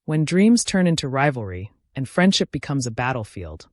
When dreams turn into rivalry and friendship becomes a battlefield,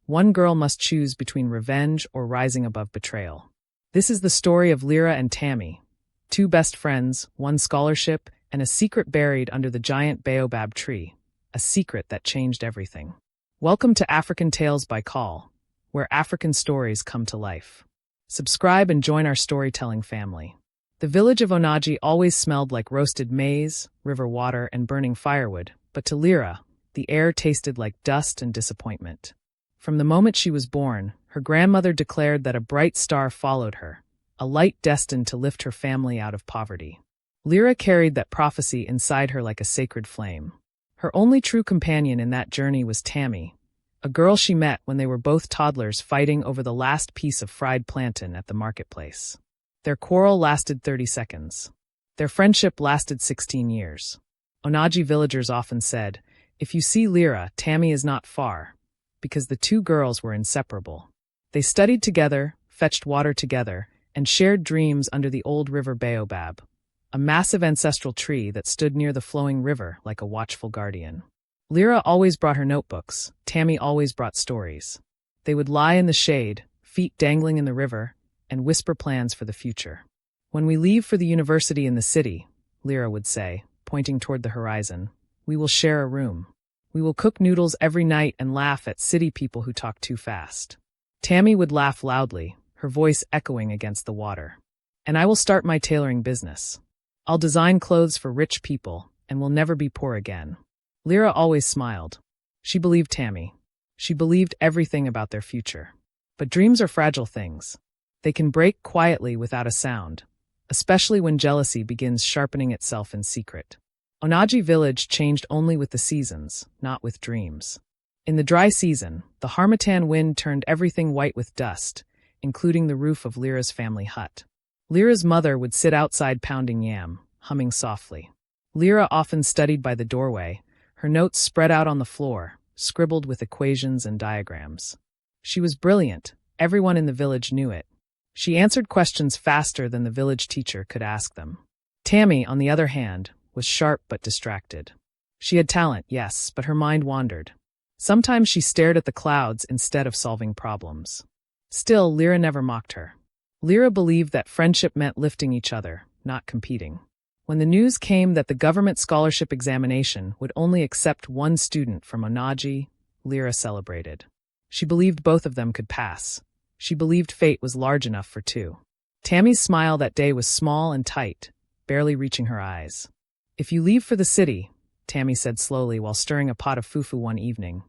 one girl must choose between revenge or rising above betrayal. This is the story of Lyra and Tammy, two best friends, one scholarship, and a secret buried under the giant Baobab tree, a secret that changed everything. Welcome to African Tales by Khal, where African stories come to life. Subscribe and join our storytelling family. The village of Onaji always smelled like roasted maize, river water, and burning firewood, but to Lyra, the air tasted like dust and disappointment. From the moment she was born, her grandmother declared that a bright star followed her, a light destined to lift her family out of poverty. Lyra carried that prophecy inside her like a sacred flame. Her only true companion in that journey was Tammy, a girl she met when they were both toddlers fighting over the last piece of fried plantain at the marketplace. Their quarrel lasted 30 seconds. Their friendship lasted 16 years. Onaji villagers often said, "If you see Lyra, Tammy is not far," because the two girls were inseparable. They studied together, fetched water together, and shared dreams under the old river Baobab, a massive ancestral tree that stood near the flowing river like a watchful guardian. Lyra always brought her notebooks, Tammy always brought stories. They would lie in the shade, feet dangling in the river, and whisper plans for the future. "When we leave for the university in the city," Lyra would say, pointing toward the horizon, "we will share a room. We will cook noodles every night and laugh at city people who talk too fast." Tammy would laugh loudly, her voice echoing against the water. "And I will start my tailoring business. I'll design clothes for rich people, and we'll never be poor again." Lyra always smiled. She believed Tammy. She believed everything about their future. But dreams are fragile things. They can break quietly without a sound, especially when jealousy begins sharpening itself in secret. Onaji village changed only with the seasons, not with dreams. In the dry season, the harmattan wind turned everything white with dust, including the roof of Lyra's family hut. Lyra's mother would sit outside pounding yam, humming softly. Lyra often studied by the doorway, her notes spread out on the floor, scribbled with equations and diagrams. She was brilliant, everyone in the village knew it. She answered questions faster than the village teacher could ask them. Tammy, on the other hand, was sharp but distracted. She had talent, yes, but her mind wandered. Sometimes she stared at the clouds instead of solving problems. Still, Lyra never mocked her. Lyra believed that friendship meant lifting each other, not competing. When the news came that the government scholarship examination would only accept one student from Onaji, Lyra celebrated. She believed both of them could pass. She believed fate was large enough for two. Tammy's smile that day was small and tight, barely reaching her eyes. "If you leave for the city," Tammy said slowly while stirring a pot of fufu one evening,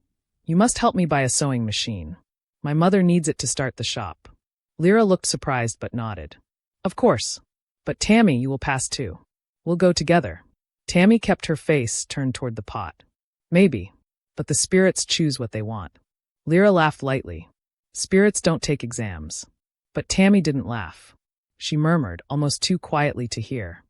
"you must help me buy a sewing machine. My mother needs it to start the shop." Lyra looked surprised but nodded. "Of course. But Tammy, you will pass too. We'll go together." Tammy kept her face turned toward the pot. "Maybe. But the spirits choose what they want." Lyra laughed lightly. "Spirits don't take exams." But Tammy didn't laugh. She murmured, almost too quietly to hear,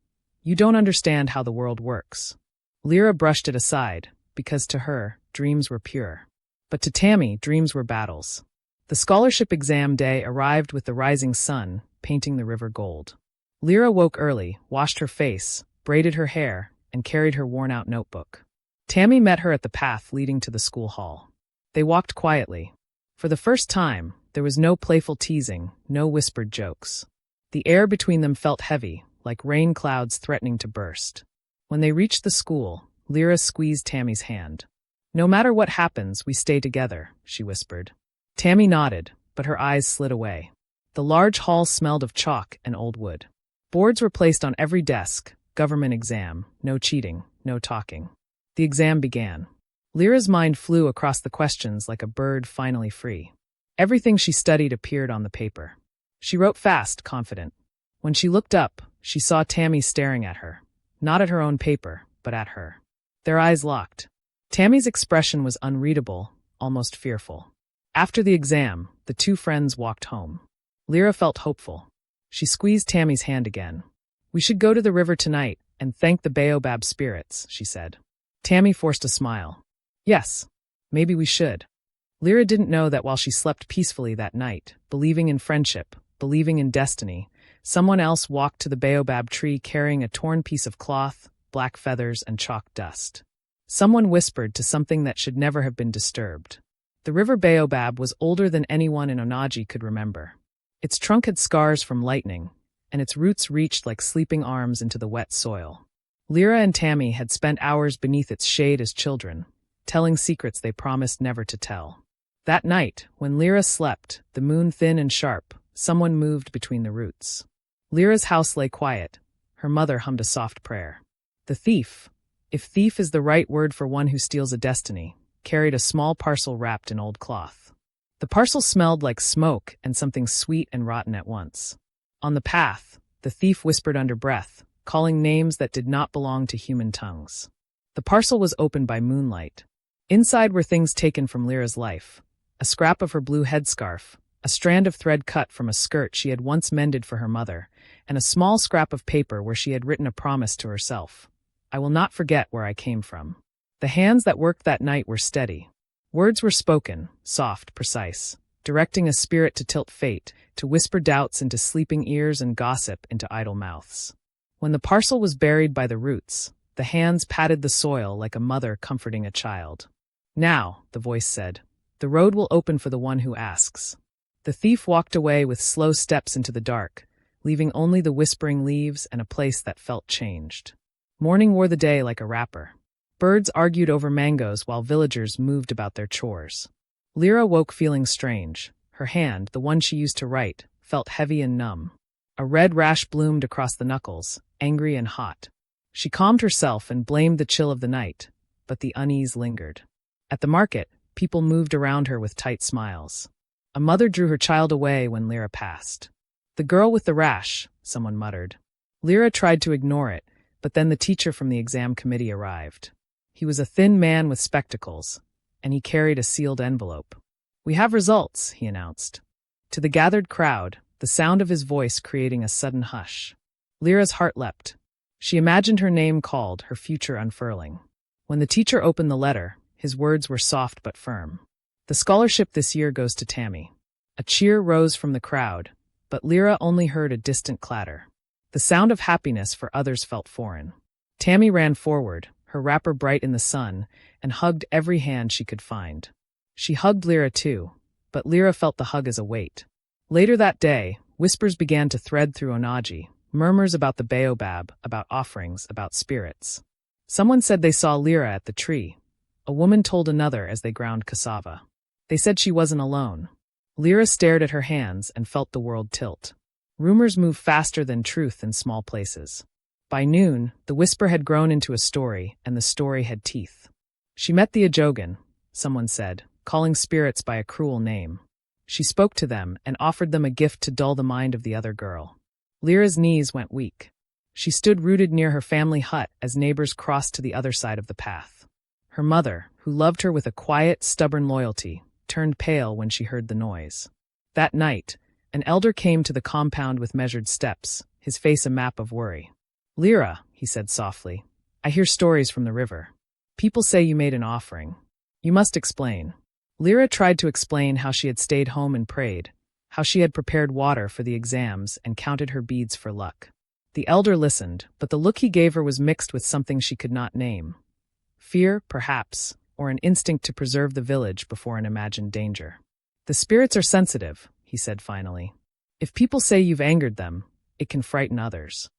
"You don't understand how the world works." Lyra brushed it aside, because to her, dreams were pure. But to Tammy, dreams were battles. The scholarship exam day arrived with the rising sun, painting the river gold. Lyra woke early, washed her face, braided her hair, and carried her worn-out notebook. Tammy met her at the path leading to the school hall. They walked quietly. For the first time, there was no playful teasing, no whispered jokes. The air between them felt heavy, like rain clouds threatening to burst. When they reached the school, Lyra squeezed Tammy's hand. "No matter what happens, we stay together," she whispered. Tammy nodded, but her eyes slid away. The large hall smelled of chalk and old wood. Boards were placed on every desk, government exam, no cheating, no talking. The exam began. Lyra's mind flew across the questions like a bird finally free. Everything she studied appeared on the paper. She wrote fast, confident. When she looked up, she saw Tammy staring at her, not at her own paper, but at her. Their eyes locked. Tammy's expression was unreadable, almost fearful. After the exam, the two friends walked home. Lyra felt hopeful. She squeezed Tammy's hand again. "We should go to the river tonight and thank the Baobab spirits," she said. Tammy forced a smile. "Yes, maybe we should." Lyra didn't know that while she slept peacefully that night, believing in friendship, believing in destiny, someone else walked to the Baobab tree carrying a torn piece of cloth, black feathers, and chalk dust. Someone whispered to something that should never have been disturbed. The river Baobab was older than anyone in Onaji could remember. Its trunk had scars from lightning, and its roots reached like sleeping arms into the wet soil. Lyra and Tammy had spent hours beneath its shade as children, telling secrets they promised never to tell. That night, when Lyra slept, the moon thin and sharp, someone moved between the roots. Lyra's house lay quiet. Her mother hummed a soft prayer. The thief, if thief is the right word for one who steals a destiny, carried a small parcel wrapped in old cloth. The parcel smelled like smoke and something sweet and rotten at once. On the path, the thief whispered under breath, calling names that did not belong to human tongues. The parcel was opened by moonlight. Inside were things taken from Lyra's life: a scrap of her blue headscarf, a strand of thread cut from a skirt she had once mended for her mother, and a small scrap of paper where she had written a promise to herself. I will not forget where I came from. The hands that worked that night were steady. Words were spoken, soft, precise, directing a spirit to tilt fate, to whisper doubts into sleeping ears and gossip into idle mouths. When the parcel was buried by the roots, the hands patted the soil like a mother comforting a child. Now, the voice said, the road will open for the one who asks. The thief walked away with slow steps into the dark, leaving only the whispering leaves and a place that felt changed. Morning wore the day like a wrapper. Birds argued over mangoes while villagers moved about their chores. Lyra woke feeling strange. Her hand, the one she used to write, felt heavy and numb. A red rash bloomed across the knuckles, angry and hot. She calmed herself and blamed the chill of the night, but the unease lingered. At the market, people moved around her with tight smiles. A mother drew her child away when Lyra passed. The girl with the rash, someone muttered. Lyra tried to ignore it, but then the teacher from the exam committee arrived. He was a thin man with spectacles, and he carried a sealed envelope. We have results, he announced. To the gathered crowd, the sound of his voice creating a sudden hush. Lyra's heart leapt. She imagined her name called, her future unfurling. When the teacher opened the letter, his words were soft but firm. The scholarship this year goes to Tammy. A cheer rose from the crowd, but Lyra only heard a distant clatter. The sound of happiness for others felt foreign. Tammy ran forward, her wrapper bright in the sun, and hugged every hand she could find. She hugged Lyra too, but Lyra felt the hug as a weight. Later that day, whispers began to thread through Onaji, murmurs about the Baobab, about offerings, about spirits. Someone said they saw Lyra at the tree. A woman told another as they ground cassava. They said she wasn't alone. Lyra stared at her hands and felt the world tilt. Rumors move faster than truth in small places. By noon, the whisper had grown into a story, and the story had teeth. She met the Ajogan, someone said, calling spirits by a cruel name. She spoke to them and offered them a gift to dull the mind of the other girl. Lyra's knees went weak. She stood rooted near her family hut as neighbors crossed to the other side of the path. Her mother, who loved her with a quiet, stubborn loyalty, turned pale when she heard the noise. That night, an elder came to the compound with measured steps, his face a map of worry. Lyra, he said softly, I hear stories from the river. People say you made an offering. You must explain. Lyra tried to explain how she had stayed home and prayed, how she had prepared water for the exams and counted her beads for luck. The elder listened, but the look he gave her was mixed with something she could not name. Fear, perhaps, or an instinct to preserve the village before an imagined danger. The spirits are sensitive, he said finally. If people say you've angered them, it can frighten others.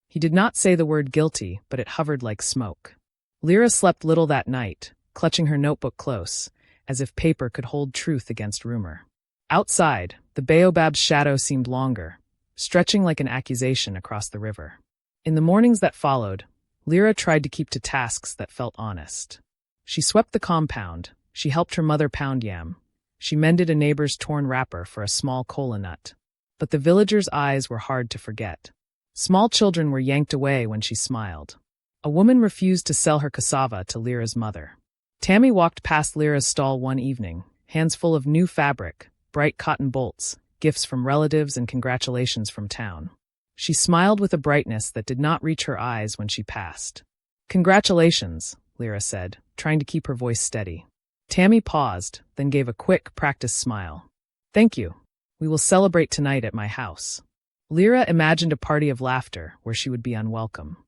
He did not say the word guilty, but it hovered like smoke. Lyra slept little that night, clutching her notebook close, as if paper could hold truth against rumor. Outside, the Baobab's shadow seemed longer, stretching like an accusation across the river. In the mornings that followed, Lyra tried to keep to tasks that felt honest. She swept the compound, she helped her mother pound yam, she mended a neighbor's torn wrapper for a small kola nut. But the villagers' eyes were hard to forget. Small children were yanked away when she smiled. A woman refused to sell her cassava to Lyra's mother. Tammy walked past Lyra's stall one evening, hands full of new fabric, bright cotton bolts, gifts from relatives and congratulations from town. She smiled with a brightness that did not reach her eyes when she passed. Congratulations, Lyra said, trying to keep her voice steady. Tammy paused, then gave a quick, practiced smile. Thank you. We will celebrate tonight at my house. Lyra imagined a party of laughter where she would be unwelcome.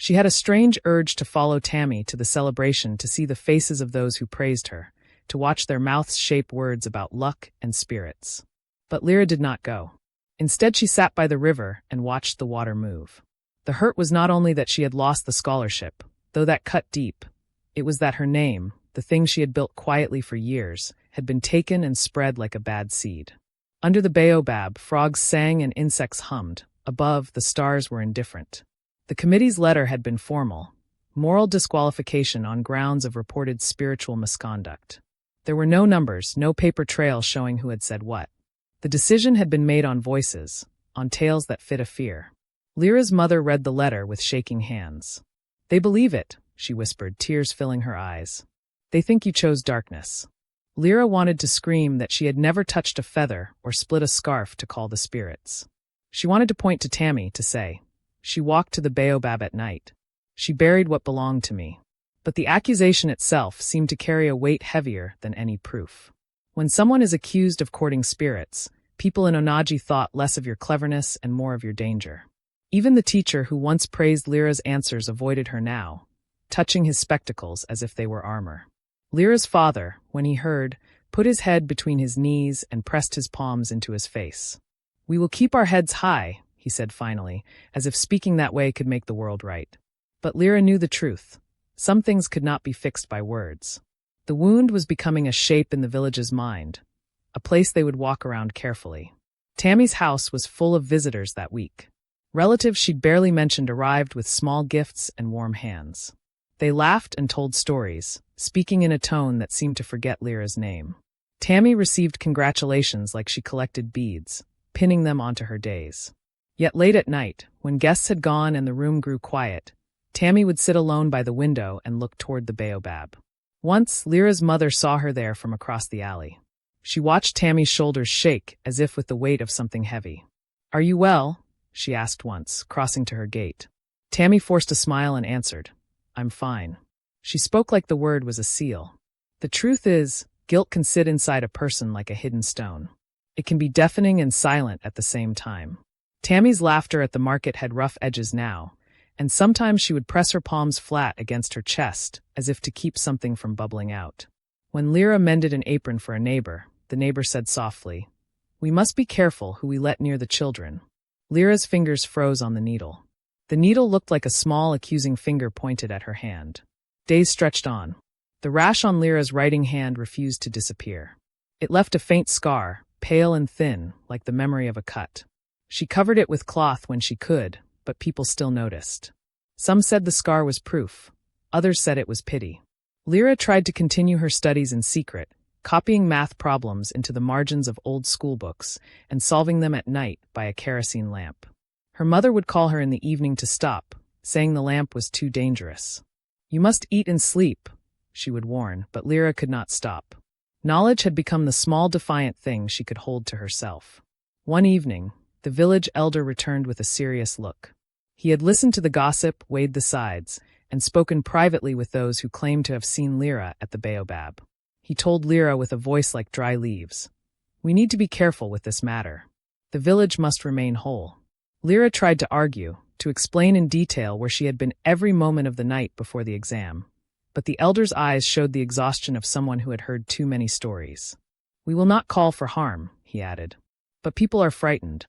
She had a strange urge to follow Tammy to the celebration to see the faces of those who praised her, to watch their mouths shape words about luck and spirits. But Lyra did not go. Instead, she sat by the river and watched the water move. The hurt was not only that she had lost the scholarship, though that cut deep. It was that her name, the thing she had built quietly for years, had been taken and spread like a bad seed. Under the Baobab, frogs sang and insects hummed. Above, the stars were indifferent. The committee's letter had been formal: moral disqualification on grounds of reported spiritual misconduct. There were no numbers, no paper trail showing who had said what. The decision had been made on voices, on tales that fit a fear. Lyra's mother read the letter with shaking hands. "They believe it," she whispered, tears filling her eyes. "They think you chose darkness." Lyra wanted to scream that she had never touched a feather or split a scarf to call the spirits. She wanted to point to Tammy, to say, "She walked to the Baobab at night. She buried what belonged to me." But the accusation itself seemed to carry a weight heavier than any proof. When someone is accused of courting spirits, people in Onaji thought less of your cleverness and more of your danger. Even the teacher who once praised Lyra's answers avoided her now, touching his spectacles as if they were armor. Lyra's father, when he heard, put his head between his knees and pressed his palms into his face. "We will keep our heads high," he said finally, as if speaking that way could make the world right. But Lyra knew the truth. Some things could not be fixed by words. The wound was becoming a shape in the village's mind, a place they would walk around carefully. Tammy's house was full of visitors that week. Relatives she'd barely mentioned arrived with small gifts and warm hands. They laughed and told stories, speaking in a tone that seemed to forget Lyra's name. Tammy received congratulations like she collected beads, pinning them onto her days. Yet late at night, when guests had gone and the room grew quiet, Tammy would sit alone by the window and look toward the Baobab. Once, Lyra's mother saw her there from across the alley. She watched Tammy's shoulders shake as if with the weight of something heavy. "Are you well?" she asked once, crossing to her gate. Tammy forced a smile and answered, "I'm fine." She spoke like the word was a seal. The truth is, guilt can sit inside a person like a hidden stone. It can be deafening and silent at the same time. Tammy's laughter at the market had rough edges now, and sometimes she would press her palms flat against her chest as if to keep something from bubbling out. When Lyra mended an apron for a neighbor, the neighbor said softly, "We must be careful who we let near the children." Lyra's fingers froze on the needle. The needle looked like a small, accusing finger pointed at her hand. Days stretched on. The rash on Lyra's writing hand refused to disappear. It left a faint scar, pale and thin, like the memory of a cut. She covered it with cloth when she could, but people still noticed. Some said the scar was proof. Others said it was pity. Lyra tried to continue her studies in secret, copying math problems into the margins of old school books and solving them at night by a kerosene lamp. Her mother would call her in the evening to stop, saying the lamp was too dangerous. "You must eat and sleep," she would warn, but Lyra could not stop. Knowledge had become the small defiant thing she could hold to herself. One evening, the village elder returned with a serious look. He had listened to the gossip, weighed the sides, and spoken privately with those who claimed to have seen Lyra at the Baobab. He told Lyra with a voice like dry leaves, "We need to be careful with this matter. The village must remain whole." Lyra tried to argue, to explain in detail where she had been every moment of the night before the exam. But the elder's eyes showed the exhaustion of someone who had heard too many stories. "We will not call for harm," he added. "But people are frightened."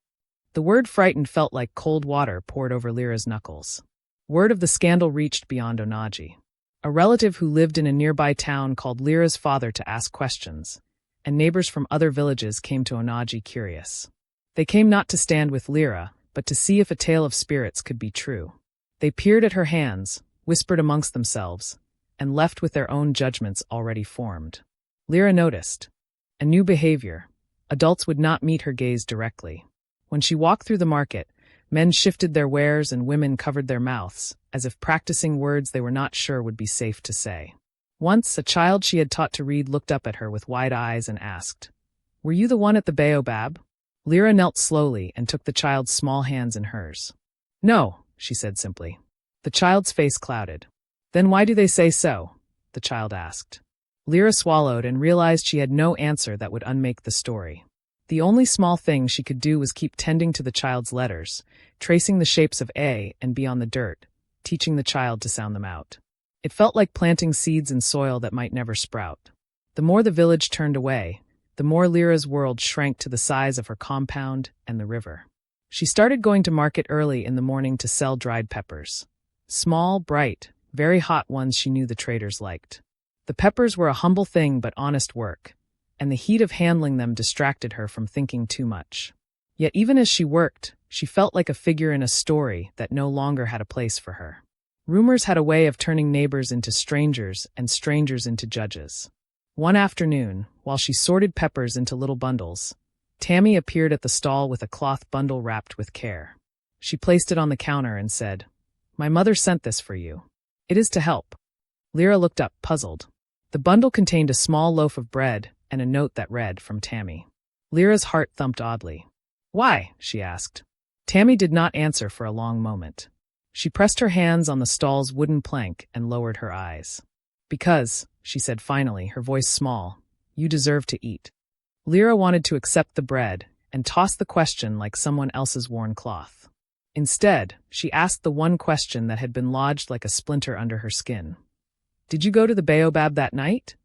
The word frightened felt like cold water poured over Lyra's knuckles. Word of the scandal reached beyond Onaji. A relative who lived in a nearby town called Lyra's father to ask questions, and neighbors from other villages came to Onaji curious. They came not to stand with Lyra, but to see if a tale of spirits could be true. They peered at her hands, whispered amongst themselves, and left with their own judgments already formed. Lyra noticed a new behavior. Adults would not meet her gaze directly. When she walked through the market, men shifted their wares and women covered their mouths, as if practicing words they were not sure would be safe to say. Once, a child she had taught to read looked up at her with wide eyes and asked, "Were you the one at the Baobab?" Lyra knelt slowly and took the child's small hands in hers. "No," she said simply. The child's face clouded. "Then why do they say so?" the child asked. Lyra swallowed and realized she had no answer that would unmake the story. The only small thing she could do was keep tending to the child's letters, tracing the shapes of A and B on the dirt, teaching the child to sound them out. It felt like planting seeds in soil that might never sprout. The more the village turned away, the more Lyra's world shrank to the size of her compound and the river. She started going to market early in the morning to sell dried peppers. Small, bright, very hot ones she knew the traders liked. The peppers were a humble thing but honest work, and the heat of handling them distracted her from thinking too much. Yet even as she worked, she felt like a figure in a story that no longer had a place for her. Rumors had a way of turning neighbors into strangers and strangers into judges. One afternoon, while she sorted peppers into little bundles, Tammy appeared at the stall with a cloth bundle wrapped with care. She placed it on the counter and said, "My mother sent this for you. It is to help." Lyra looked up, puzzled. The bundle contained a small loaf of bread and a note that read, "From Tammy." Lyra's heart thumped oddly. "Why?" she asked. Tammy did not answer for a long moment. She pressed her hands on the stall's wooden plank and lowered her eyes. "Because," she said finally, her voice small, "you deserve to eat." Lyra wanted to accept the bread and toss the question like someone else's worn cloth. Instead, she asked the one question that had been lodged like a splinter under her skin. "Did you go to the Baobab that night?"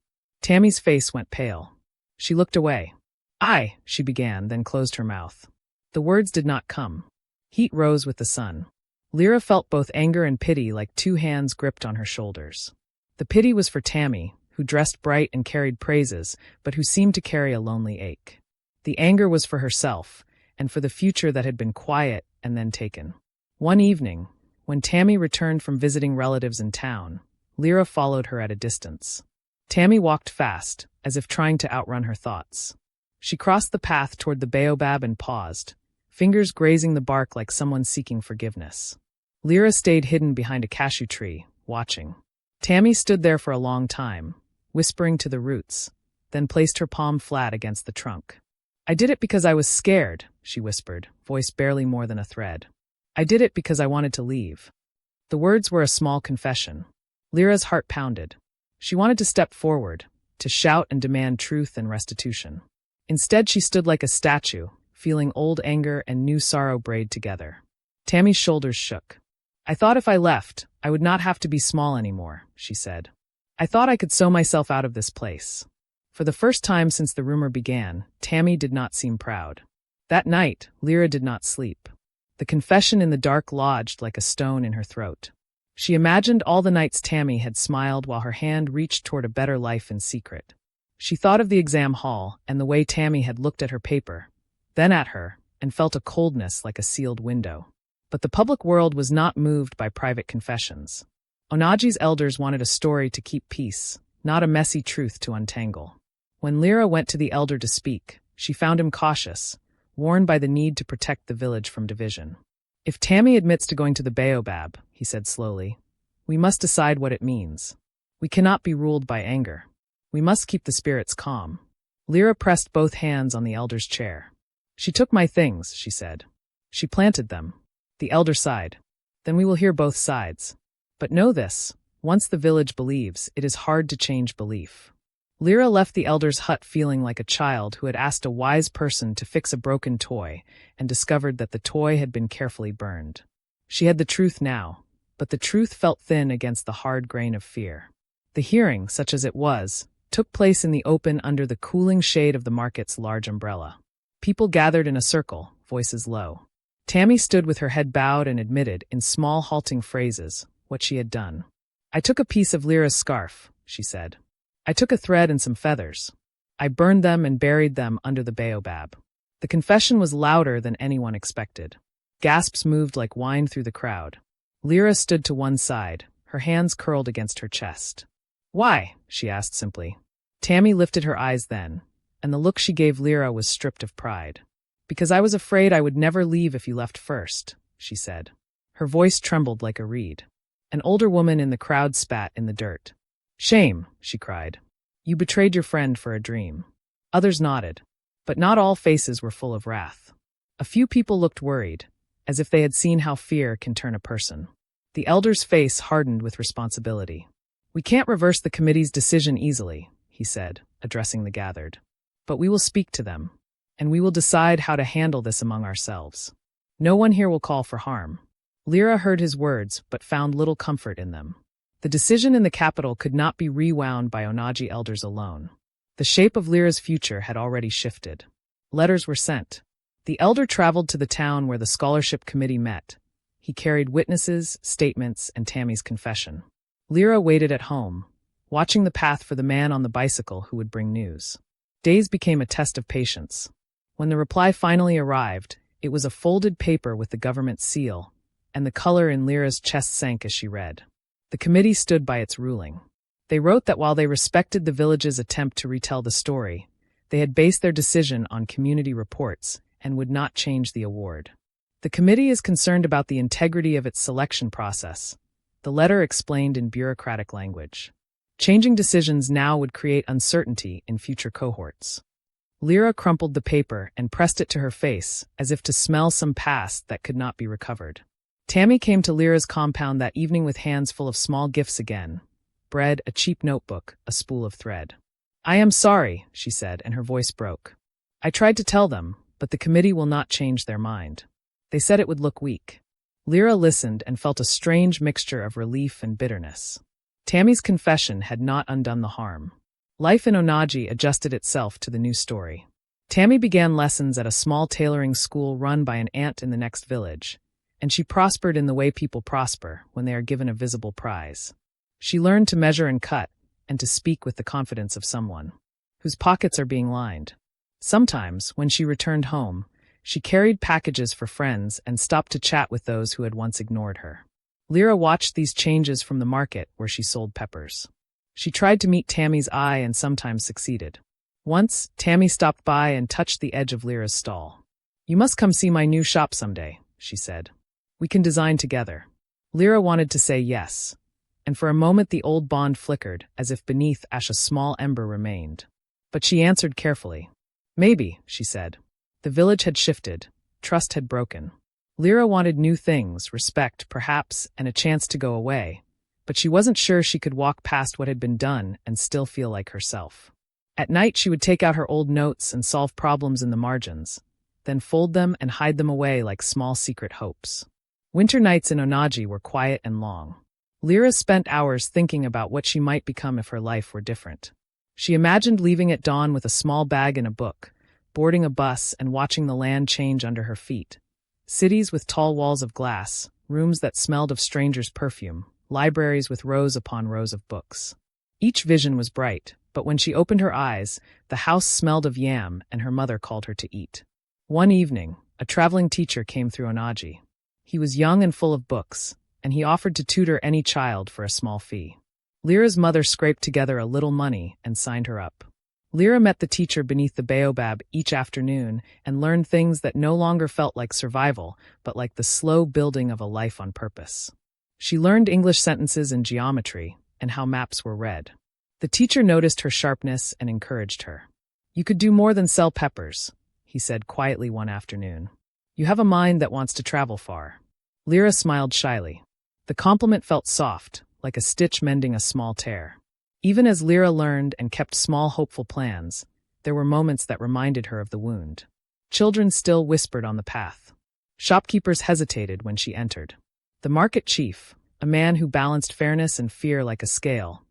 Tammy's face went pale. She looked away. "Aye," she began, then closed her mouth. The words did not come. Heat rose with the sun. Lyra felt both anger and pity like two hands gripped on her shoulders. The pity was for Tammy, who dressed bright and carried praises, but who seemed to carry a lonely ache. The anger was for herself, and for the future that had been quiet and then taken. One evening, when Tammy returned from visiting relatives in town, Lyra followed her at a distance. Tammy walked fast, as if trying to outrun her thoughts. She crossed the path toward the Baobab and paused, fingers grazing the bark like someone seeking forgiveness. Lyra stayed hidden behind a cashew tree, watching. Tammy stood there for a long time, whispering to the roots, then placed her palm flat against the trunk. "I did it because I was scared," she whispered, voice barely more than a thread. "I did it because I wanted to leave." The words were a small confession. Lyra's heart pounded. She wanted to step forward, to shout and demand truth and restitution. Instead, she stood like a statue, feeling old anger and new sorrow braid together. Tammy's shoulders shook. "I thought if I left, I would not have to be small anymore," she said. "I thought I could sew myself out of this place." For the first time since the rumor began, Tammy did not seem proud. That night, Lyra did not sleep. The confession in the dark lodged like a stone in her throat. She imagined all the nights Tammy had smiled while her hand reached toward a better life in secret. She thought of the exam hall and the way Tammy had looked at her paper, then at her, and felt a coldness like a sealed window. But the public world was not moved by private confessions. Onaji's elders wanted a story to keep peace, not a messy truth to untangle. When Lyra went to the elder to speak, she found him cautious, warned by the need to protect the village from division. "If Tammy admits to going to the Baobab," he said slowly, "we must decide what it means. We cannot be ruled by anger. We must keep the spirits calm." Lyra pressed both hands on the elder's chair. "She took my things," she said. "She planted them." The elder sighed. "Then we will hear both sides. But know this, once the village believes, it is hard to change belief." Lyra left the elder's hut feeling like a child who had asked a wise person to fix a broken toy and discovered that the toy had been carefully burned. She had the truth now, but the truth felt thin against the hard grain of fear. The hearing, such as it was, took place in the open under the cooling shade of the market's large umbrella. People gathered in a circle, voices low. Tammy stood with her head bowed and admitted, in small halting phrases, what she had done. "I took a piece of Lyra's scarf," she said. "I took a thread and some feathers. I burned them and buried them under the Baobab." The confession was louder than anyone expected. Gasps moved like wine through the crowd. Lyra stood to one side, her hands curled against her chest. "Why?" she asked simply. Tammy lifted her eyes then, and the look she gave Lyra was stripped of pride. "Because I was afraid I would never leave if you left first," she said. Her voice trembled like a reed. An older woman in the crowd spat in the dirt. "Shame," she cried. "You betrayed your friend for a dream." Others nodded, but not all faces were full of wrath. A few people looked worried, as if they had seen how fear can turn a person. The elder's face hardened with responsibility. "We can't reverse the committee's decision easily," he said, addressing the gathered. "But we will speak to them, and we will decide how to handle this among ourselves. No one here will call for harm." Lyra heard his words, but found little comfort in them. The decision in the capital could not be rewound by Onaji elders alone. The shape of Lyra's future had already shifted. Letters were sent. The elder traveled to the town where the scholarship committee met. He carried witnesses, statements, and Tammy's confession. Lyra waited at home, watching the path for the man on the bicycle who would bring news. Days became a test of patience. When the reply finally arrived, it was a folded paper with the government seal, and the color in Lyra's chest sank as she read. The committee stood by its ruling. They wrote that while they respected the village's attempt to retell the story, they had based their decision on community reports and would not change the award. The committee is concerned about the integrity of its selection process, the letter explained in bureaucratic language. Changing decisions now would create uncertainty in future cohorts. Lyra crumpled the paper and pressed it to her face, as if to smell some past that could not be recovered. Tammy came to Lyra's compound that evening with hands full of small gifts again. Bread, a cheap notebook, a spool of thread. "I am sorry," she said, and her voice broke. "I tried to tell them, but the committee will not change their mind. They said it would look weak." Lyra listened and felt a strange mixture of relief and bitterness. Tammy's confession had not undone the harm. Life in Onaji adjusted itself to the new story. Tammy began lessons at a small tailoring school run by an aunt in the next village, and she prospered in the way people prosper when they are given a visible prize. She learned to measure and cut, and to speak with the confidence of someone whose pockets are being lined. Sometimes, when she returned home, she carried packages for friends and stopped to chat with those who had once ignored her. Lyra watched these changes from the market where she sold peppers. She tried to meet Tammy's eye and sometimes succeeded. Once, Tammy stopped by and touched the edge of Lyra's stall. "You must come see my new shop someday," she said. "We can design together." Lyra wanted to say yes, and for a moment the old bond flickered, as if beneath ash a small ember remained. But she answered carefully. "Maybe," she said. The village had shifted. Trust had broken. Lyra wanted new things, respect, perhaps, and a chance to go away, but she wasn't sure she could walk past what had been done and still feel like herself. At night she would take out her old notes and solve problems in the margins, then fold them and hide them away like small secret hopes. Winter nights in Onaji were quiet and long. Lyra spent hours thinking about what she might become if her life were different. She imagined leaving at dawn with a small bag and a book, boarding a bus and watching the land change under her feet. Cities with tall walls of glass, rooms that smelled of strangers' perfume, libraries with rows upon rows of books. Each vision was bright, but when she opened her eyes, the house smelled of yam and her mother called her to eat. One evening, a traveling teacher came through Onaji. He was young and full of books, and he offered to tutor any child for a small fee. Lyra's mother scraped together a little money and signed her up. Lyra met the teacher beneath the Baobab each afternoon and learned things that no longer felt like survival, but like the slow building of a life on purpose. She learned English sentences and geometry, and how maps were read. The teacher noticed her sharpness and encouraged her. "You could do more than sell peppers," he said quietly one afternoon. "You have a mind that wants to travel far." Lyra smiled shyly. The compliment felt soft, like a stitch mending a small tear. Even as Lyra learned and kept small hopeful plans, there were moments that reminded her of the wound. Children still whispered on the path. Shopkeepers hesitated when she entered. The market chief, a man who balanced fairness and fear like a scale,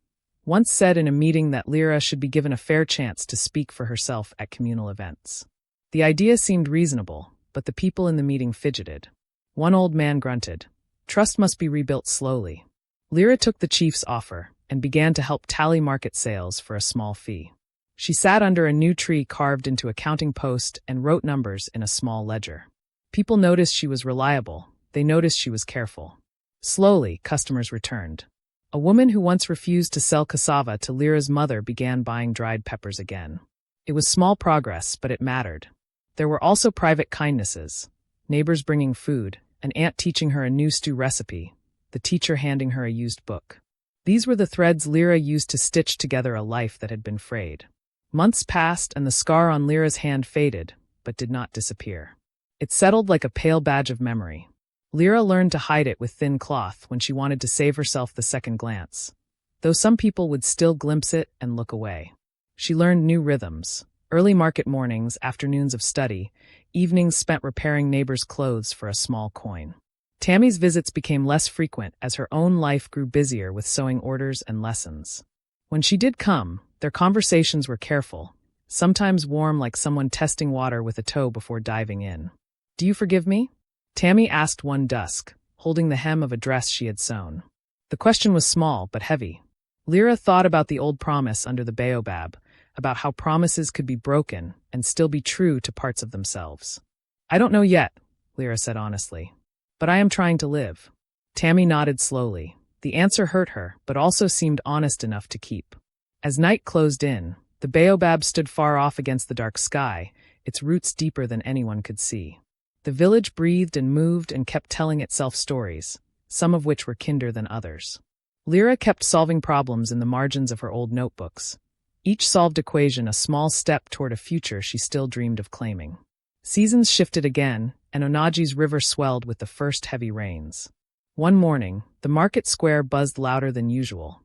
once said in a meeting that Lyra should be given a fair chance to speak for herself at communal events. The idea seemed reasonable, but the people in the meeting fidgeted. One old man grunted, "Trust must be rebuilt slowly." Lyra took the chief's offer and began to help tally market sales for a small fee. She sat under a new tree carved into a counting post and wrote numbers in a small ledger. People noticed she was reliable. They noticed she was careful. Slowly, customers returned. A woman who once refused to sell cassava to Lyra's mother began buying dried peppers again. It was small progress, but it mattered. There were also private kindnesses, neighbors bringing food, an aunt teaching her a new stew recipe, the teacher handing her a used book. These were the threads Lyra used to stitch together a life that had been frayed. Months passed and the scar on Lyra's hand faded, but did not disappear. It settled like a pale badge of memory. Lyra learned to hide it with thin cloth when she wanted to save herself the second glance, though some people would still glimpse it and look away. She learned new rhythms, early market mornings, afternoons of study, evenings spent repairing neighbors' clothes for a small coin. Tammy's visits became less frequent as her own life grew busier with sewing orders and lessons. When she did come, their conversations were careful, sometimes warm like someone testing water with a toe before diving in. "Do you forgive me?" Tammy asked one dusk, holding the hem of a dress she had sewn. The question was small but heavy. Lyra thought about the old promise under the Baobab, about how promises could be broken and still be true to parts of themselves. "I don't know yet," Lyra said honestly. "But I am trying to live." Tammy nodded slowly. The answer hurt her, but also seemed honest enough to keep. As night closed in, the Baobab stood far off against the dark sky, its roots deeper than anyone could see. The village breathed and moved and kept telling itself stories, some of which were kinder than others. Lyra kept solving problems in the margins of her old notebooks. Each solved equation a small step toward a future she still dreamed of claiming. Seasons shifted again, and Onaji's river swelled with the first heavy rains. One morning, the market square buzzed louder than usual.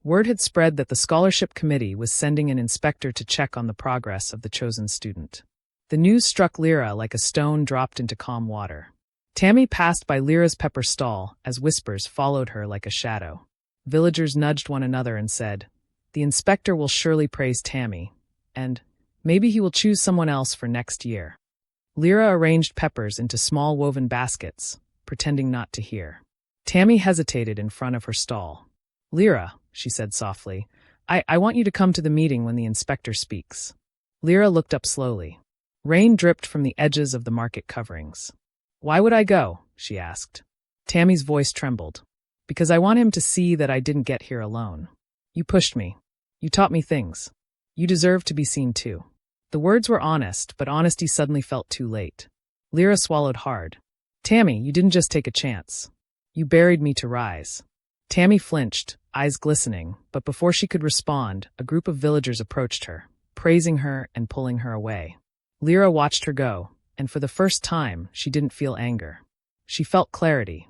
Word had spread that the scholarship committee was sending an inspector to check on the progress of the chosen student. The news struck Lyra like a stone dropped into calm water. Tammy passed by Lyra's pepper stall as whispers followed her like a shadow. Villagers nudged one another and said, "The inspector will surely praise Tammy, and maybe he will choose someone else for next year." Lyra arranged peppers into small woven baskets, pretending not to hear. Tammy hesitated in front of her stall. "Lyra," she said softly, I want you to come to the meeting when the inspector speaks." Lyra looked up slowly. Rain dripped from the edges of the market coverings. "Why would I go?" she asked. Tammy's voice trembled. "Because I want him to see that I didn't get here alone. You pushed me. You taught me things. You deserve to be seen too." The words were honest, but honesty suddenly felt too late. Lyra swallowed hard. "Tammy, you didn't just take a chance. You buried me to rise." Tammy flinched, eyes glistening, but before she could respond, a group of villagers approached her, praising her and pulling her away. Lyra watched her go, and for the first time, she didn't feel anger. She felt clarity.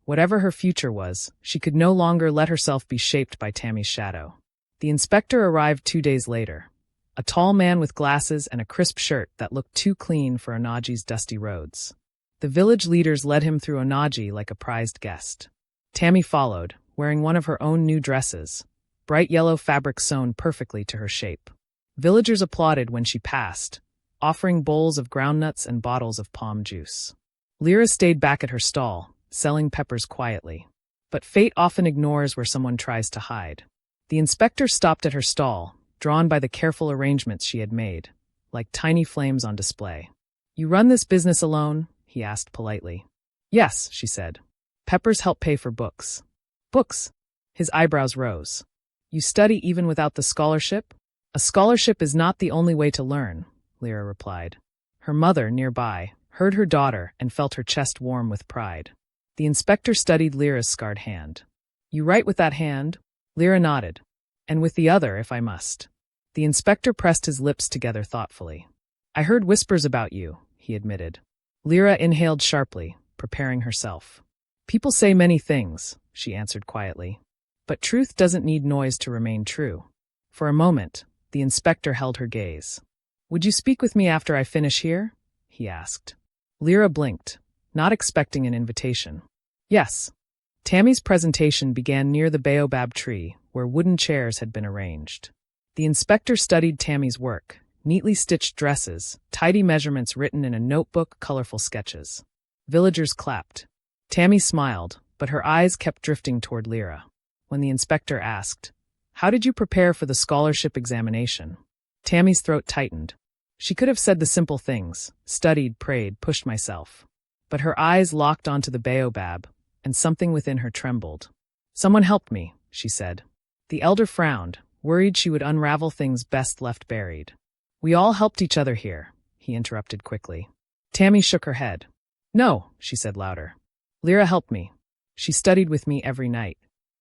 Whatever her future was, she could no longer let herself be shaped by Tammy's shadow. The inspector arrived 2 days later. A tall man with glasses and a crisp shirt that looked too clean for Onaji's dusty roads. The village leaders led him through Onaji like a prized guest. Tammy followed, wearing one of her own new dresses, bright yellow fabric sewn perfectly to her shape. Villagers applauded when she passed, offering bowls of groundnuts and bottles of palm juice. Lyra stayed back at her stall, selling peppers quietly. But fate often ignores where someone tries to hide. The inspector stopped at her stall, drawn by the careful arrangements she had made, like tiny flames on display. "You run this business alone?" he asked politely. "Yes," she said. "Peppers help pay for books." "Books?" His eyebrows rose. "You study even without the scholarship?" "A scholarship is not the only way to learn," Lyra replied. Her mother, nearby, heard her daughter and felt her chest warm with pride. The inspector studied Lyra's scarred hand. "You write with that hand?" Lyra nodded. "And with the other, if I must." The inspector pressed his lips together thoughtfully. "I heard whispers about you," he admitted. Lyra inhaled sharply, preparing herself. "People say many things," she answered quietly. "But truth doesn't need noise to remain true." For a moment, the inspector held her gaze. "Would you speak with me after I finish here?" he asked. Lyra blinked, not expecting an invitation. "Yes." Tammy's presentation began near the baobab tree, where wooden chairs had been arranged. The inspector studied Tammy's work, neatly stitched dresses, tidy measurements written in a notebook, colorful sketches. Villagers clapped. Tammy smiled, but her eyes kept drifting toward Lyra. When the inspector asked, "How did you prepare for the scholarship examination?" Tammy's throat tightened. She could have said the simple things, studied, prayed, pushed myself. But her eyes locked onto the baobab, and something within her trembled. "Someone helped me," she said. The elder frowned, worried she would unravel things best left buried. "We all helped each other here," he interrupted quickly. Tammy shook her head. "No," she said louder. "Lyra helped me. She studied with me every night.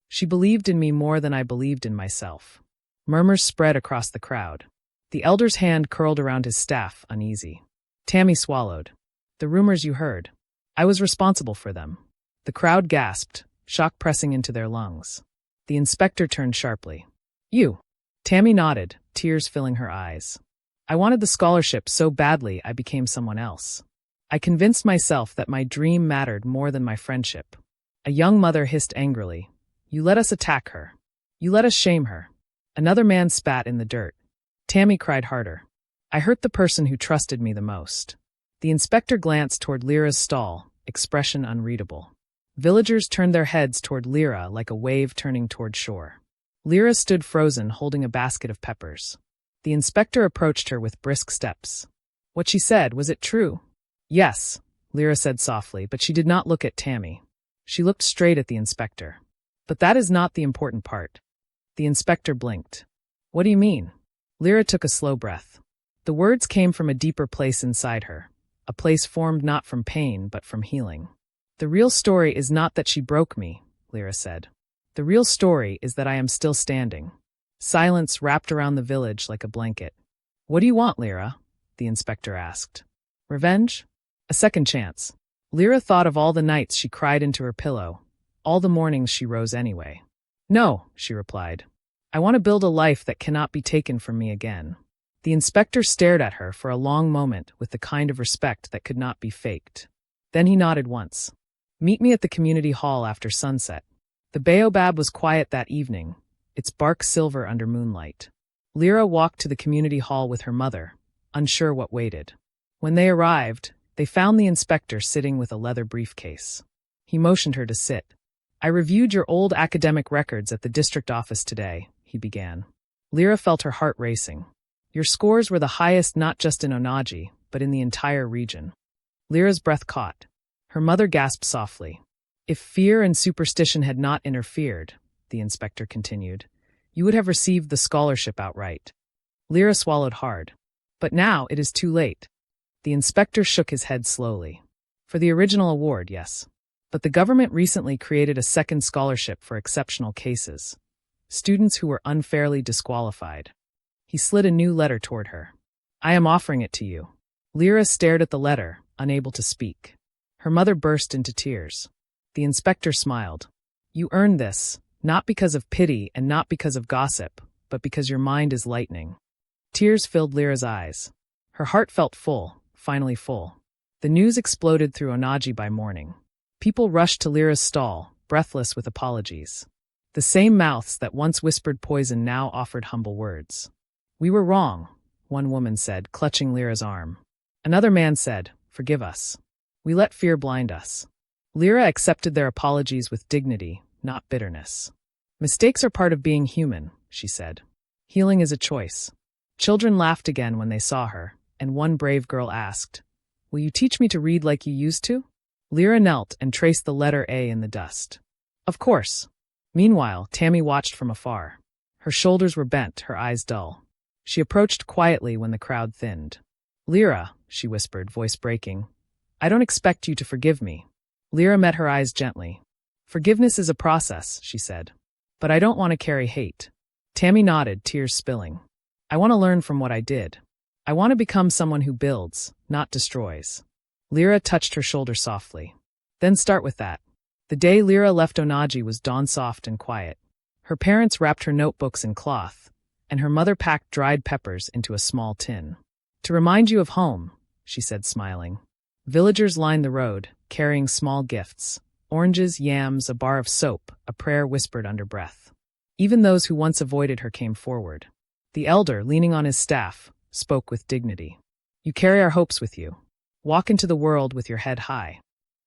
She believed in me more than I believed in myself." Murmurs spread across the crowd. The elder's hand curled around his staff, uneasy. Tammy swallowed. "The rumors you heard. I was responsible for them." The crowd gasped, shock pressing into their lungs. The inspector turned sharply. "You." Tammy nodded, tears filling her eyes. "I wanted the scholarship so badly I became someone else. I convinced myself that my dream mattered more than my friendship. A young mother hissed angrily. You let us attack her. You let us shame her. Another man spat in the dirt. Tammy cried harder. I hurt the person who trusted me the most. The inspector glanced toward Lyra's stall, expression unreadable. Villagers turned their heads toward Lyra like a wave turning toward shore. Lyra stood frozen, holding a basket of peppers. The inspector approached her with brisk steps. What she said, was it true? Yes, Lyra said softly, but she did not look at Tammy. She looked straight at the inspector. But that is not the important part. The inspector blinked. What do you mean? Lyra took a slow breath. The words came from a deeper place inside her, a place formed not from pain but from healing. The real story is not that she broke me, Lyra said. The real story is that I am still standing. Silence wrapped around the village like a blanket. What do you want, Lyra? The inspector asked. Revenge? A second chance. Lyra thought of all the nights she cried into her pillow, all the mornings she rose anyway. No, she replied. I want to build a life that cannot be taken from me again. The inspector stared at her for a long moment with the kind of respect that could not be faked. Then he nodded once. Meet me at the community hall after sunset. The Baobab was quiet that evening, its bark silver under moonlight. Lyra walked to the community hall with her mother, unsure what waited. When they arrived, they found the inspector sitting with a leather briefcase. He motioned her to sit. I reviewed your old academic records at the district office today, he began. Lyra felt her heart racing. Your scores were the highest not just in Onaji, but in the entire region. Lyra's breath caught. Her mother gasped softly. If fear and superstition had not interfered, the inspector continued, you would have received the scholarship outright. Lyra swallowed hard. But now it is too late. The inspector shook his head slowly. For the original award, yes. But the government recently created a second scholarship for exceptional cases. Students who were unfairly disqualified. He slid a new letter toward her. I am offering it to you. Lyra stared at the letter, unable to speak. Her mother burst into tears. The inspector smiled. You earned this, not because of pity and not because of gossip, but because your mind is lightning. Tears filled Lyra's eyes. Her heart felt full, finally full. The news exploded through Onaji by morning. People rushed to Lyra's stall, breathless with apologies. The same mouths that once whispered poison now offered humble words. We were wrong, one woman said, clutching Lyra's arm. Another man said, forgive us. We let fear blind us. Lyra accepted their apologies with dignity, not bitterness. Mistakes are part of being human, she said. Healing is a choice. Children laughed again when they saw her, and one brave girl asked, will you teach me to read like you used to? Lyra knelt and traced the letter A in the dust. Of course. Meanwhile, Tammy watched from afar. Her shoulders were bent, her eyes dull. She approached quietly when the crowd thinned. Lyra, she whispered, voice breaking, I don't expect you to forgive me. Lyra met her eyes gently. Forgiveness is a process, she said. But I don't want to carry hate. Tammy nodded, tears spilling. I want to learn from what I did. I want to become someone who builds, not destroys. Lyra touched her shoulder softly. Then start with that. The day Lyra left Onaji was dawn-soft and quiet. Her parents wrapped her notebooks in cloth, and her mother packed dried peppers into a small tin. To remind you of home, she said, smiling. Villagers lined the road, carrying small gifts. Oranges, yams, a bar of soap, a prayer whispered under breath. Even those who once avoided her came forward. The elder, leaning on his staff, spoke with dignity. You carry our hopes with you. Walk into the world with your head high.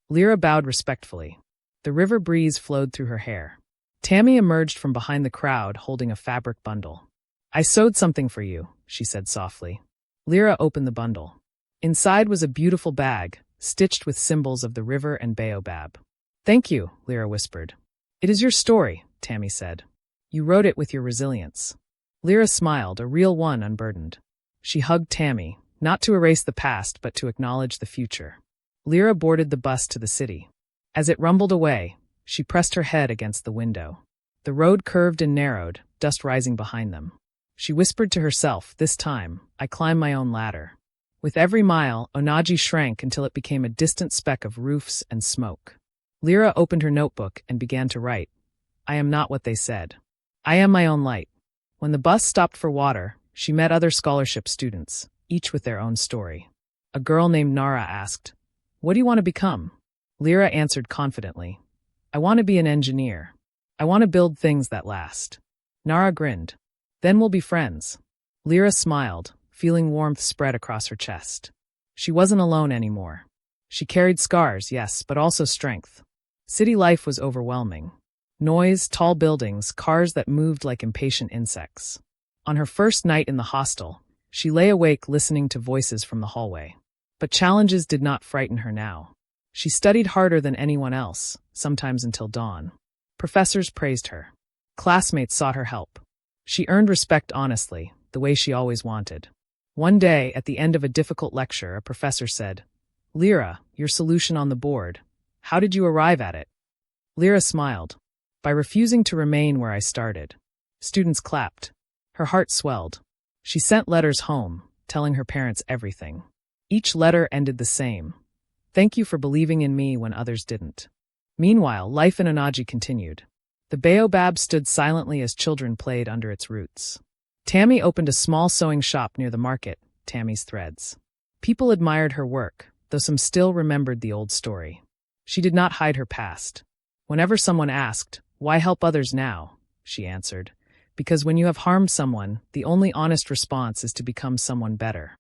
Lyra bowed respectfully. The river breeze flowed through her hair. Tammy emerged from behind the crowd holding a fabric bundle. I sewed something for you, she said softly. Lyra opened the bundle. Inside was a beautiful bag, stitched with symbols of the river and Baobab. Thank you, Lyra whispered. It is your story, Tammy said. You wrote it with your resilience. Lyra smiled, a real one unburdened. She hugged Tammy, not to erase the past but to acknowledge the future. Lyra boarded the bus to the city. As it rumbled away, she pressed her head against the window. The road curved and narrowed, dust rising behind them. She whispered to herself, this time, I climb my own ladder. With every mile, Onaji shrank until it became a distant speck of roofs and smoke. Lyra opened her notebook and began to write. I am not what they said. I am my own light. When the bus stopped for water, she met other scholarship students, each with their own story. A girl named Nara asked, What do you want to become? Lyra answered confidently. I want to be an engineer. I want to build things that last. Nara grinned. Then we'll be friends. Lyra smiled, feeling warmth spread across her chest. She wasn't alone anymore. She carried scars, yes, but also strength. City life was overwhelming. Noise, tall buildings, cars that moved like impatient insects. On her first night in the hostel, she lay awake listening to voices from the hallway. But challenges did not frighten her now. She studied harder than anyone else, sometimes until dawn. Professors praised her. Classmates sought her help. She earned respect honestly, the way she always wanted. One day, at the end of a difficult lecture, a professor said, Lyra, your solution on the board. How did you arrive at it? Lyra smiled. By refusing to remain where I started. Students clapped. Her heart swelled. She sent letters home, telling her parents everything. Each letter ended the same. Thank you for believing in me when others didn't. Meanwhile, life in Onaji continued. The Baobab stood silently as children played under its roots. Tammy opened a small sewing shop near the market, Tammy's Threads. People admired her work, though some still remembered the old story. She did not hide her past. Whenever someone asked, why help others now? She answered, because when you have harmed someone, the only honest response is to become someone better.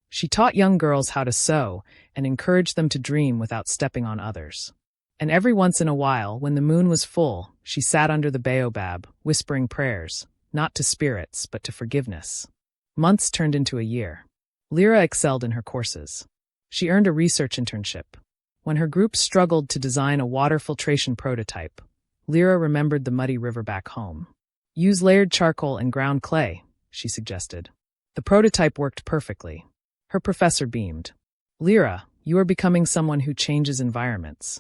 She taught young girls how to sew and encouraged them to dream without stepping on others. And every once in a while, when the moon was full, she sat under the baobab, whispering prayers, not to spirits, but to forgiveness. Months turned into a year. Lyra excelled in her courses. She earned a research internship. When her group struggled to design a water filtration prototype, Lyra remembered the muddy river back home. Use layered charcoal and ground clay, she suggested. The prototype worked perfectly. Her professor beamed. Lyra, you are becoming someone who changes environments.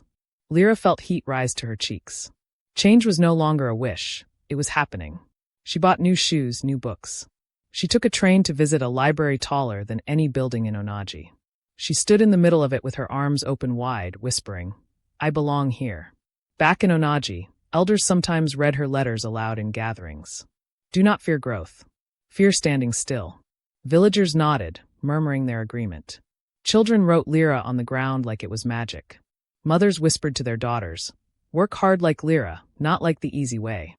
Lyra felt heat rise to her cheeks. Change was no longer a wish, it was happening. She bought new shoes, new books. She took a train to visit a library taller than any building in Onaji. She stood in the middle of it with her arms open wide, whispering, I belong here. Back in Onaji, elders sometimes read her letters aloud in gatherings. Do not fear growth. Fear standing still. Villagers nodded, murmuring their agreement. Children wrote Lyra on the ground like it was magic. Mothers whispered to their daughters, work hard like Lyra, not like the easy way.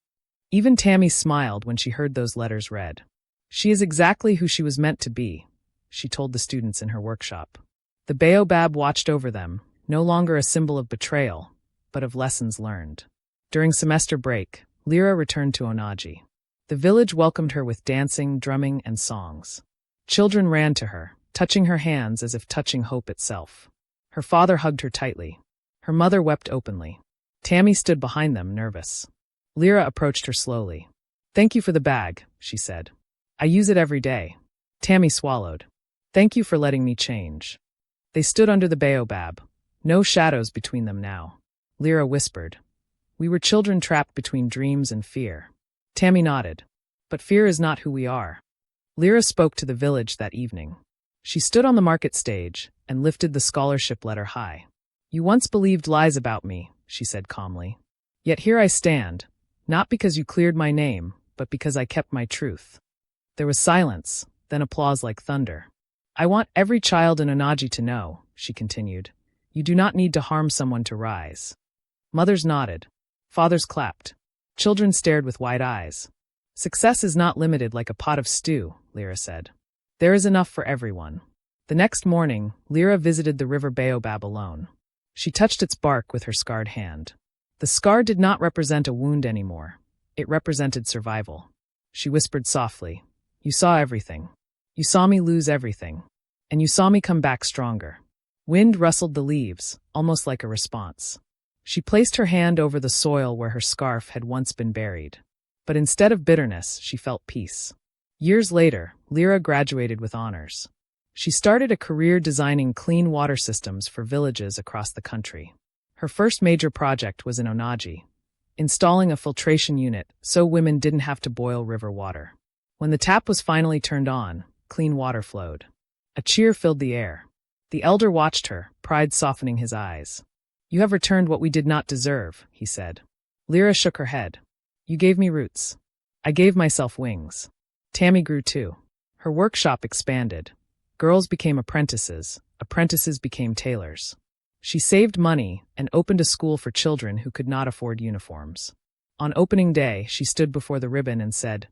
Even Tammy smiled when she heard those letters read. She is exactly who she was meant to be, she told the students in her workshop. The baobab watched over them, no longer a symbol of betrayal, but of lessons learned. During semester break, Lyra returned to Onaji. The village welcomed her with dancing, drumming, and songs. Children ran to her, touching her hands as if touching hope itself. Her father hugged her tightly. Her mother wept openly. Tammy stood behind them, nervous. Lyra approached her slowly. Thank you for the bag, she said. I use it every day. Tammy swallowed. Thank you for letting me change. They stood under the baobab. No shadows between them now. Lyra whispered. We were children trapped between dreams and fear. Tammy nodded. But fear is not who we are. Lyra spoke to the village that evening. She stood on the market stage and lifted the scholarship letter high. You once believed lies about me, she said calmly. Yet here I stand, not because you cleared my name, but because I kept my truth. There was silence, then applause like thunder. I want every child in Onaji to know, she continued. You do not need to harm someone to rise. Mothers nodded. Fathers clapped. Children stared with wide eyes. Success is not limited like a pot of stew, Lyra said. There is enough for everyone. The next morning, Lyra visited the river Baobab alone. She touched its bark with her scarred hand. The scar did not represent a wound anymore. It represented survival. She whispered softly, You saw everything. You saw me lose everything. And you saw me come back stronger. Wind rustled the leaves, almost like a response. She placed her hand over the soil where her scarf had once been buried. But instead of bitterness, she felt peace. Years later, Lyra graduated with honors. She started a career designing clean water systems for villages across the country. Her first major project was in Onaji, installing a filtration unit so women didn't have to boil river water. When the tap was finally turned on, clean water flowed. A cheer filled the air. The elder watched her, pride softening his eyes. You have returned what we did not deserve, he said. Lyra shook her head. You gave me roots. I gave myself wings. Tammy grew too. Her workshop expanded. Girls became apprentices. Apprentices became tailors. She saved money and opened a school for children who could not afford uniforms. On opening day, she stood before the ribbon and said,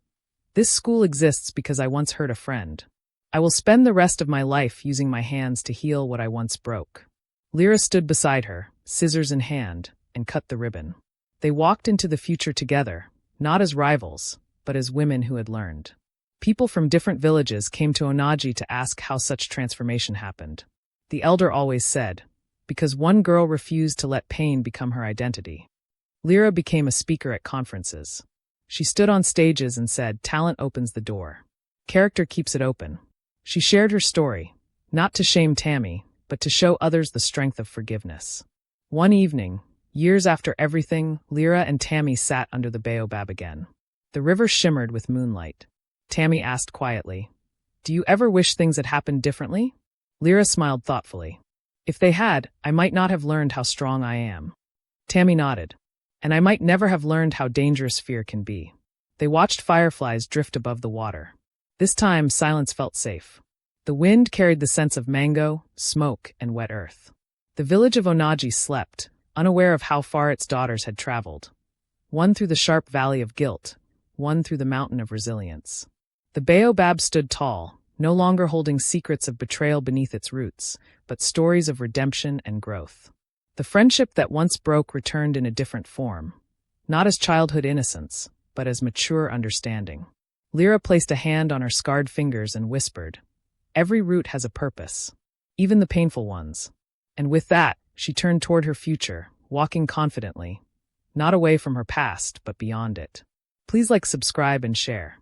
"This school exists because I once hurt a friend. I will spend the rest of my life using my hands to heal what I once broke." Lyra stood beside her, scissors in hand, and cut the ribbon. They walked into the future together, not as rivals, but as women who had learned. People from different villages came to Onaji to ask how such transformation happened. The elder always said, because one girl refused to let pain become her identity. Lyra became a speaker at conferences. She stood on stages and said, "Talent opens the door. Character keeps it open." She shared her story, not to shame Tammy, but to show others the strength of forgiveness. One evening, years after everything, Lyra and Tammy sat under the Baobab again. The river shimmered with moonlight. Tammy asked quietly, "Do you ever wish things had happened differently?" Lyra smiled thoughtfully. "If they had, I might not have learned how strong I am." Tammy nodded. "And I might never have learned how dangerous fear can be." They watched fireflies drift above the water. This time, silence felt safe. The wind carried the scents of mango, smoke, and wet earth. The village of Onaji slept, unaware of how far its daughters had traveled. One through the sharp valley of guilt, one through the mountain of resilience. The Baobab stood tall, no longer holding secrets of betrayal beneath its roots, but stories of redemption and growth. The friendship that once broke returned in a different form, not as childhood innocence, but as mature understanding. Lyra placed a hand on her scarred fingers and whispered, "Every root has a purpose, even the painful ones." And with that, she turned toward her future, walking confidently, not away from her past, but beyond it. Please like, subscribe, and share.